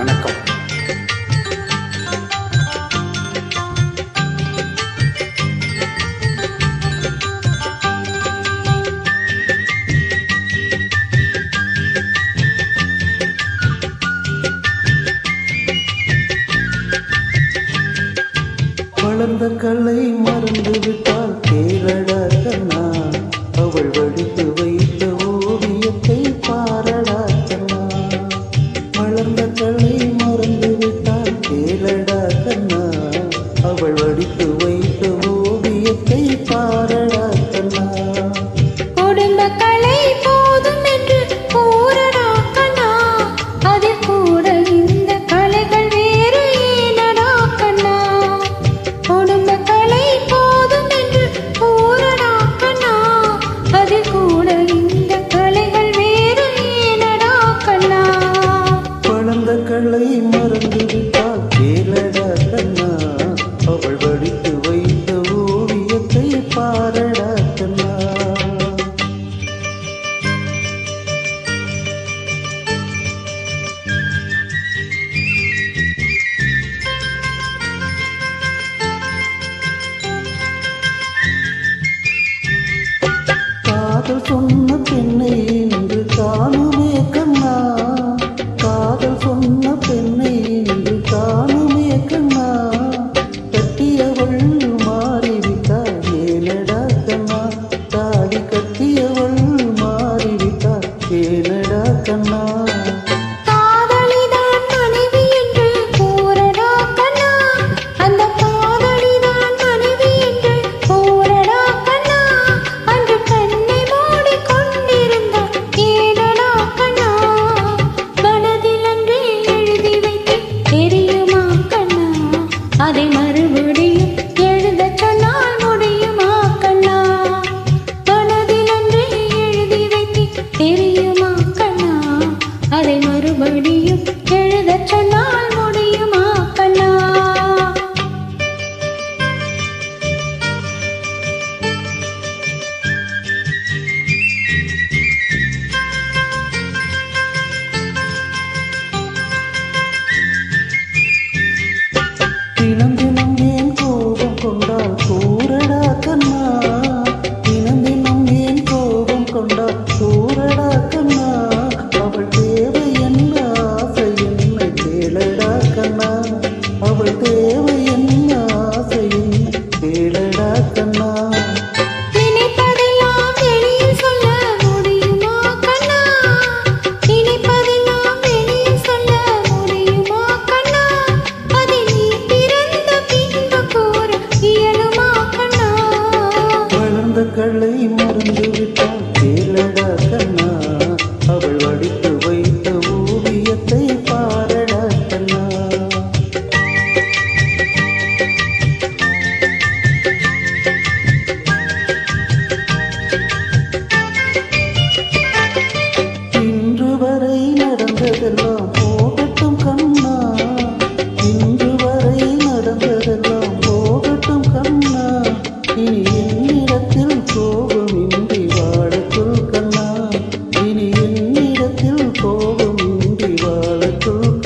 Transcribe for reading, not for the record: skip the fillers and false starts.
வணக்கம். வளர்ந்த கலை மறந்து விட்டால் கேளடா கண்ணா, அவள் வடித்து வைத்த ஓவியத்தை பாரடா கண்ணா. வளர்ந்த கலை மறந்து விட்டால் கேளடா கண்ணா, அவள் வடித்து வைத்த ஓவியத்தை பாரடா கண்ணா. குடும்ப கலை போதும் என்று கூறடா கண்ணா, அதில் கூட இந்த கலைகள் வேறு ஏனடா கண்ணா. குடும்ப கலை போதும் என்று கூறடா கண்ணா, அதில் கூட இந்த கலைகள் வேறு ஏனடா கண்ணா. வளர்ந்த கலை மறந்து விட்டால் கேளடா கண்ணா, அவள் வடித்து வைத்த ஓவியத்தை பாரடா கண்ணா. காதல் சொன்ன பெண்ணை இன்று காணுமே கண்ணா, காதல் சொன்ன பெண்ணை இன்று காணுமே கண்ணா. கட்டியவள் மாறிவிட்டாள் ஏனடா கண்ணா, தாலி கட்டியவள் மாறிவிட்டாள் ஏனடா கண்ணா. காதலிதான் மனைவி என்று கூறடா கண்ணா, அந்த காதலிதான் மனைவி என்று கூறடா கண்ணா. அன்று கண்ணை மூடிக் கொண்டிருந்தாள் ஏனடா கண்ணா. மனதில் அன்றே எழுதி வைத்து தெரியுமா கண்ணா, அதை மறுபடியும் எழுதச் சொன்னால் முடியுமா கண்ணா. மனதில் அன்றே எழுதி வைத்து தெரியுமா கண்ணா, அதை மறுபடியும் எழுதச் சொன்னால் முடியுமா கண்ணா. தினம் தினம் ஏன் கோபம் கொண்டால் கூறடா கண்ணா, தினம் தினம் ஏன் கோபம் கொண்டால் கூறடா கண்ணா. அவள் தேவை என்ன ஆசை என்ன கேளடா கண்ணா, அவள் தேவை என்ன ஆசை என்ன கேளடா கண்ணா. நினைப்பதெல்லாம் வெளியில் சொல்ல முடியுமா கண்ணா, நினைப்பதெல்லாம் வெளியில் சொல்ல முடியுமா கண்ணா. அதை நீ பிறந்த பின்பு கூற இயலுமா கண்ணா. வளர்ந்த கலை மறந்து விட்டால் கேளடா கண்ணா, அவள் வடித்து வைத்த ஓவியத்தை பாரடா கண்ணா. இன்று வரை நடந்ததெல்லாம் போகட்டும் கண்ணா, இன்று வரை நடந்ததெல்லாம் போகட்டும் கண்ணா. இனி என்னிடத்தில் கோபமின்றி வாழச்சொல் கண்ணா, இனி என்னிடத்தில் கோபமின்றி வாழச்சொல்